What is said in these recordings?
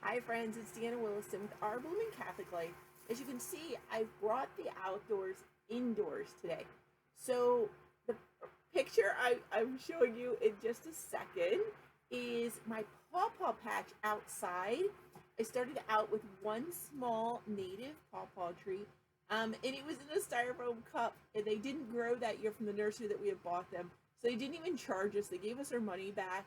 Hi friends, it's Deanna Williston with Our Blooming Catholic Life. As you can see, I've brought the outdoors indoors today. So the picture I'm showing you in just a second is my Paw Paw patch outside. I started out with one small native Paw Paw tree, and it was in a styrofoam cup, and they didn't grow that year from the nursery that we had bought them. So they didn't even charge us. They gave us our money back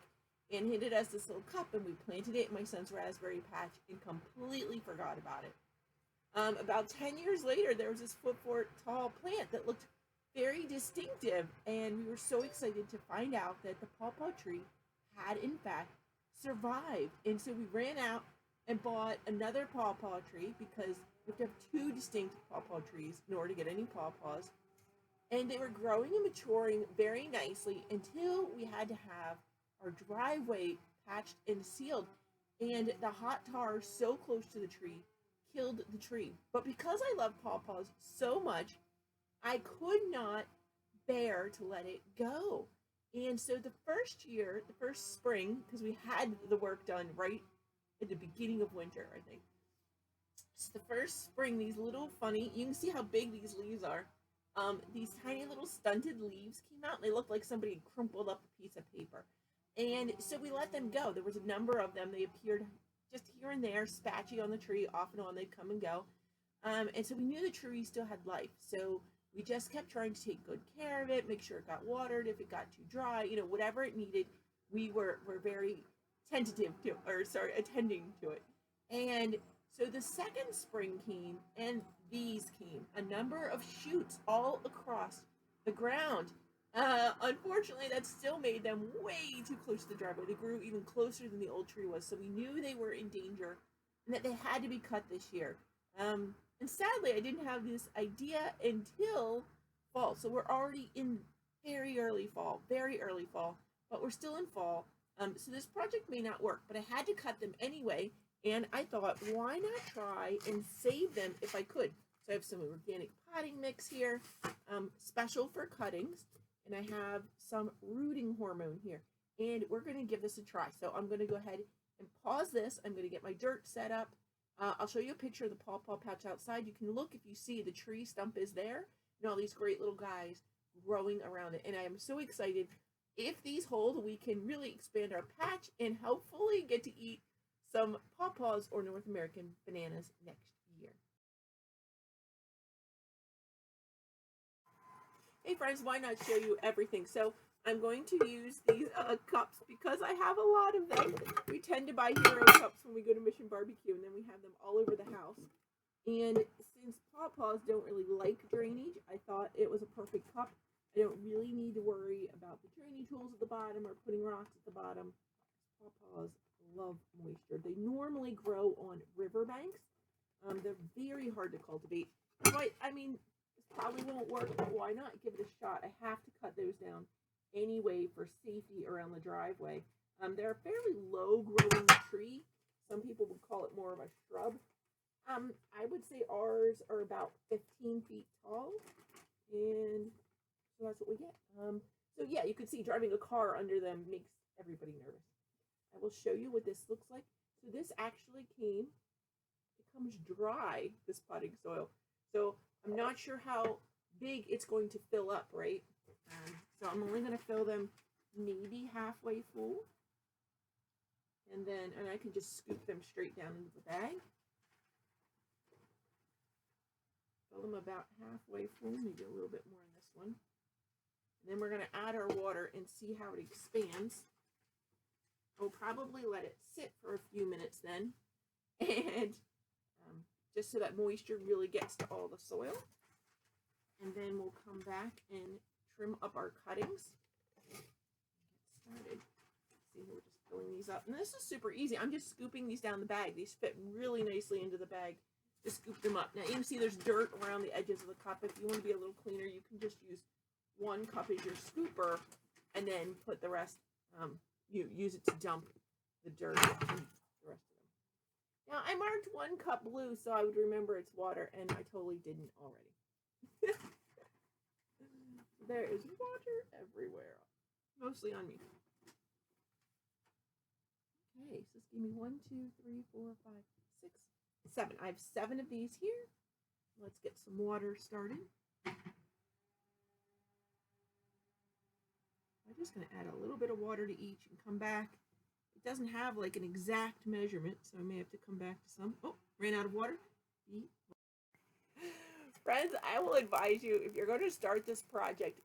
and handed us this little cup, and we planted it in my son's raspberry patch and completely forgot about it. About 10 years later, there was this foot tall plant that looked very distinctive, and we were so excited to find out that the pawpaw tree had in fact survived. And so we ran out and bought another pawpaw tree because we have to have two distinct pawpaw trees in order to get any pawpaws. And they were growing and maturing very nicely until we had to have our driveway patched and sealed. And the hot tar so close to the tree killed the tree. But because I love pawpaws so much, I could not bear to let it go. And so the first spring, because we had the work done right at the beginning of winter, I think. So the first spring, these little funny, you can see how big these leaves are. These tiny little stunted leaves came out, and they looked like somebody crumpled up a piece of paper. And so we let them go. There was a number of them. They appeared just here and there, spatchy on the tree, off and on. They'd come and go. And so we knew the tree still had life. So we just kept trying to take good care of it, make sure it got watered. If it got too dry, whatever it needed, we were very attending to it. And so the second spring came, and these came. A number of shoots all across the ground. Unfortunately, that still made them way too close to the driveway. They grew even closer than the old tree was, so we knew they were in danger and that they had to be cut this year. And sadly, I didn't have this idea until fall. So we're already in very early fall, but we're still in fall. So this project may not work, but I had to cut them anyway. And I thought, why not try and save them if I could? So I have some organic potting mix here, special for cuttings. And I have some rooting hormone here. And we're going to give this a try. So I'm going to go ahead and pause this. I'm going to get my dirt set up. I'll show you a picture of the Paw Paw patch outside. You can look if you see the tree stump is there. And all these great little guys growing around it. And I am so excited. If these hold, we can really expand our patch and hopefully get to eat some pawpaws or North American bananas next year. Hey friends, why not show you everything? So I'm going to use these cups because I have a lot of them. We tend to buy hero cups when we go to Mission Barbecue, and then we have them all over the house. And since pawpaws don't really like drainage, I thought it was a perfect cup. I don't really need to worry about the drainage holes at the bottom or putting rocks at the bottom. Pawpaws love moisture. They normally grow on riverbanks. They're very hard to cultivate. But I mean, probably won't work, but why not give it a shot? I have to cut those down anyway for safety around the driveway. They're a fairly low growing tree. Some people would call it more of a shrub. I would say ours are about 15 feet tall, and so that's what we get. So yeah, you can see driving a car under them makes everybody nervous. I will show you what this looks like. So this actually becomes dry, this potting soil. So I'm not sure how big it's going to fill up, right? So I'm only going to fill them maybe halfway full. And I can just scoop them straight down into the bag. Fill them about halfway full, maybe a little bit more in this one. And then we're going to add our water and see how it expands. We'll probably let it sit for a few minutes then. And just so that moisture really gets to all the soil. And then we'll come back and trim up our cuttings. Get started. See, we're just filling these up. And this is super easy. I'm just scooping these down the bag. These fit really nicely into the bag. Just scoop them up. Now you can see there's dirt around the edges of the cup. If you want to be a little cleaner, you can just use one cup as your scooper and then put the rest, you use it to dump the dirt and the rest of them. Now, I marked one cup blue so I would remember it's water, and I totally didn't already. There is water everywhere, mostly on me. Okay, so this gave me 1, 2, 3, 4, 5, 6, 7. I have 7 of these here. Let's get some water started. I'm just going to add a little bit of water to each and come back. It doesn't have like an exact measurement, so I may have to come back to some. Oh, ran out of water. Friends, I will advise you, if you're going to start this project,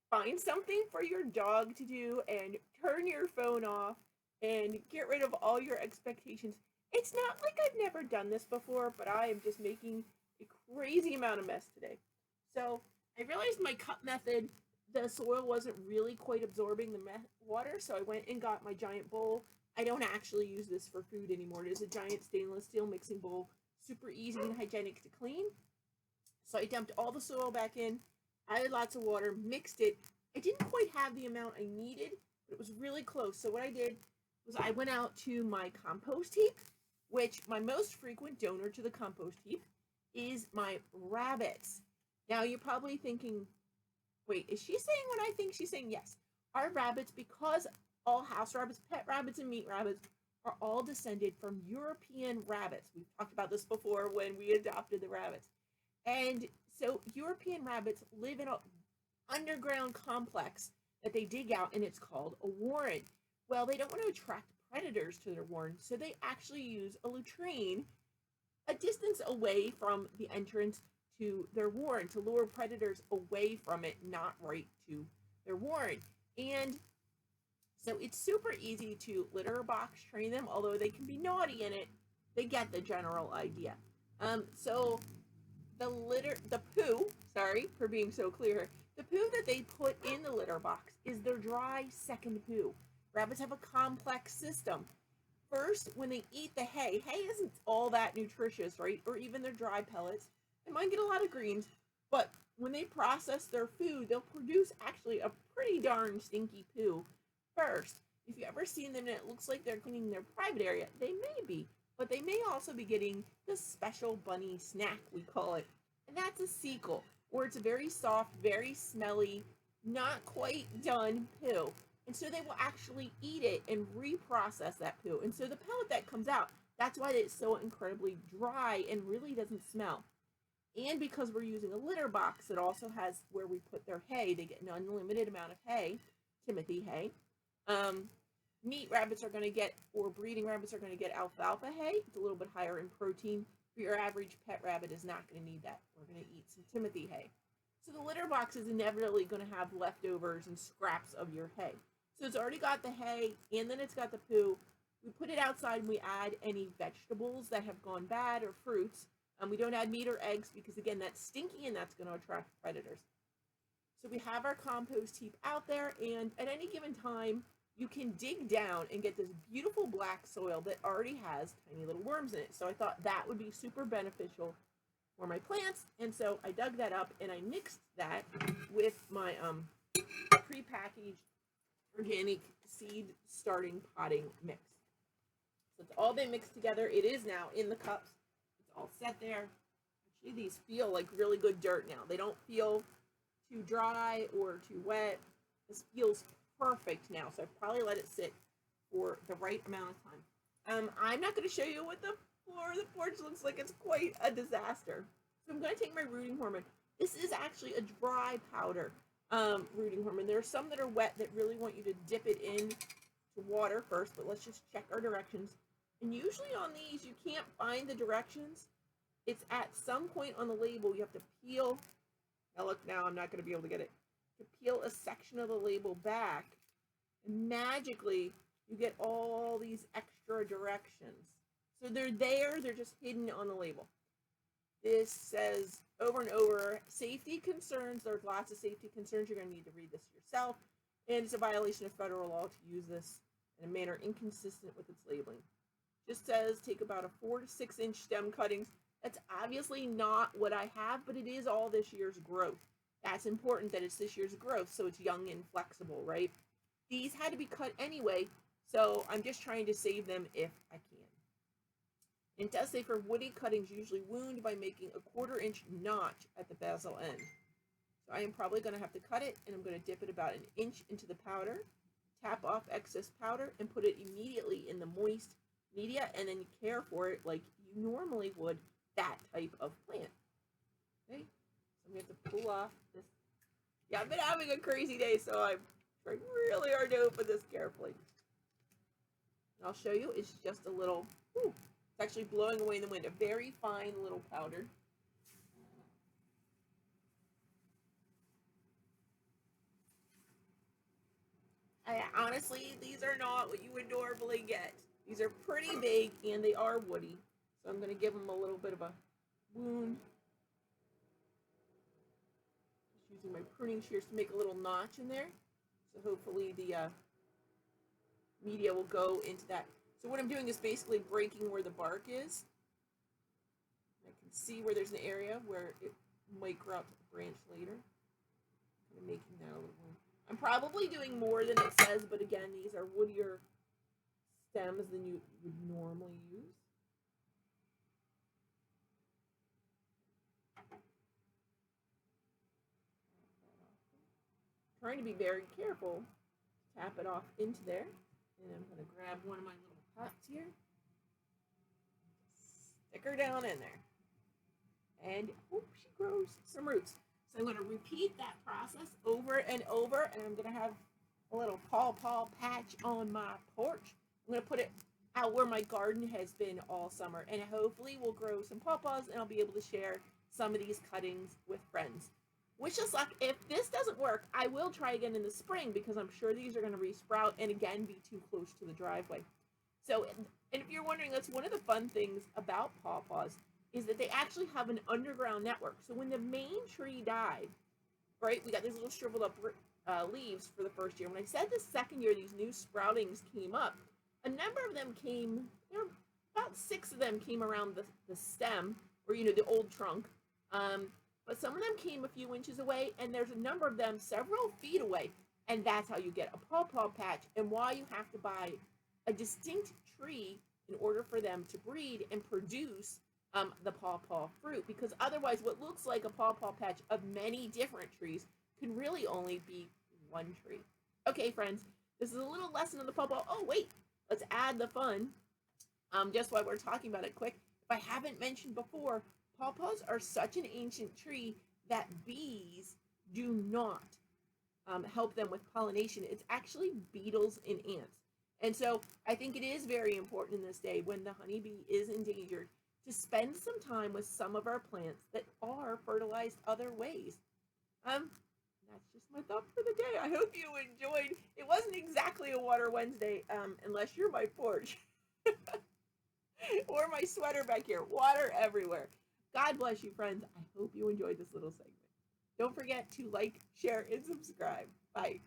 find something for your dog to do and turn your phone off and get rid of all your expectations. It's not like I've never done this before, but I am just making a crazy amount of mess today. So I realized my cup method, the soil wasn't really quite absorbing the water, so I went and got my giant bowl. I don't actually use this for food anymore. It is a giant stainless steel mixing bowl, super easy and hygienic to clean. So I dumped all the soil back in, added lots of water, mixed it. I didn't quite have the amount I needed, but it was really close. So what I did was I went out to my compost heap, which my most frequent donor to the compost heap is my rabbits. Now you're probably thinking, wait, is she saying what I think she's saying? Yes. Our rabbits, because all house rabbits, pet rabbits, and meat rabbits are all descended from European rabbits. We've talked about this before when we adopted the rabbits. And so European rabbits live in an underground complex that they dig out, and it's called a warren. Well, they don't want to attract predators to their warren, so they actually use a latrine a distance away from the entrance to their warren to lure predators away from it, not right to their warren. And so it's super easy to litter box train them, although they can be naughty in it. They get the general idea. So the poo, sorry for being so clear, the poo that they put in the litter box is their dry second poo. Rabbits have a complex system. First, when they eat the hay isn't all that nutritious, right? Or even their dry pellets. They might get a lot of greens, but when they process their food, they'll produce actually a pretty darn stinky poo first. If you've ever seen them and it looks like they're cleaning their private area, they may be. But they may also be getting the special bunny snack, we call it. And that's a cecal, or it's a very soft, very smelly, not quite done poo. And so they will actually eat it and reprocess that poo. And so the pellet that comes out, that's why it's so incredibly dry and really doesn't smell. And because we're using a litter box, it also has where we put their hay. They get an unlimited amount of hay, Timothy hay. Meat rabbits are going to get, or breeding rabbits are going to get alfalfa hay. It's a little bit higher in protein. But your average pet rabbit is not going to need that. We're going to eat some Timothy hay. So the litter box is inevitably going to have leftovers and scraps of your hay. So it's already got the hay, and then it's got the poo. We put it outside and we add any vegetables that have gone bad or fruits. We don't add meat or eggs because, again, that's stinky and that's going to attract predators. So we have our compost heap out there, and at any given time, you can dig down and get this beautiful black soil that already has tiny little worms in it. So I thought that would be super beneficial for my plants, and so I dug that up and I mixed that with my prepackaged organic seed starting potting mix. So it's all been mixed together. It is now in the cups. It's all set there. Actually, these feel like really good dirt now. They don't feel too dry or too wet. This feels perfect now, so I've probably let it sit for the right amount of time. I'm not going to show you what the floor of the porch looks like. It's quite a disaster. So I'm going to take my rooting hormone. This is actually a dry powder rooting hormone. There are some that are wet that really want you to dip it in to water first, but let's just check our directions. And usually on these, you can't find the directions. It's at some point on the label, you have to peel. Now look, now I'm not going to be able to get it. To peel a section of the label back, and magically you get all these extra directions. So they're there, they're just hidden on the label. This says over and over, safety concerns. There's lots of safety concerns. You're going to need to read this yourself. And it's a violation of federal law to use this in a manner inconsistent with its labeling. Just says take about a 4 to 6 inch stem cuttings. That's obviously not what I have, but it is all this year's growth. That's important that it's this year's growth, so it's young and flexible, right? These had to be cut anyway, so I'm just trying to save them if I can. It does say for woody cuttings, usually wound by making a 1/4 inch notch at the basal end. So I am probably going to have to cut it, and I'm going to dip it about 1 inch into the powder, tap off excess powder and put it immediately in the moist media, and then you care for it like you normally would that type of plant. Okay, so we have to pull off this. Yeah, I've been having a crazy day, so I'm trying really hard to open this carefully. And I'll show you, it's just a little, it's actually blowing away in the wind, a very fine little powder. Honestly, these are not what you would normally get. These are pretty big and they are woody. So I'm going to give them a little bit of a wound. Just using my pruning shears to make a little notch in there. So hopefully the media will go into that. So what I'm doing is basically breaking where the bark is. I can see where there's an area where it might grow out to the branch later. Kind of making that a little wound. I'm probably doing more than it says, but again, these are woodier stems than you would normally use. Trying to be very careful. Tap it off into there. And I'm going to grab one of my little pots here. Stick her down in there. And she grows some roots. So I'm going to repeat that process over and over, and I'm going to have a little Paw Paw patch on my porch. I'm going to put it out where my garden has been all summer, and hopefully we'll grow some pawpaws, and I'll be able to share some of these cuttings with friends. Wish us luck. If this doesn't work, I will try again in the spring, because I'm sure these are going to resprout and again be too close to the driveway. So, and if you're wondering, that's one of the fun things about pawpaws, is that they actually have an underground network. So when the main tree died, right, we got these little shriveled up leaves for the first year. When I said the second year these new sproutings came up, a number of them came, about 6 of them came around the stem, or, the old trunk. But some of them came a few inches away, and there's a number of them several feet away. And that's how you get a Paw Paw patch, and why you have to buy a distinct tree in order for them to breed and produce the Paw Paw fruit, because otherwise what looks like a Paw Paw patch of many different trees can really only be one tree. Okay, friends, this is a little lesson on the Paw Paw. Oh, wait, let's add the fun. Just while we're talking about it quick, if I haven't mentioned before, pawpaws are such an ancient tree that bees do not help them with pollination. It's actually beetles and ants. And so I think it is very important in this day, when the honeybee is endangered, to spend some time with some of our plants that are fertilized other ways. That's just my thought for the day. I hope you enjoyed. It wasn't exactly a Water Wednesday, unless you're my porch. Or my sweater back here. Water everywhere. God bless you, friends. I hope you enjoyed this little segment. Don't forget to like, share, and subscribe. Bye.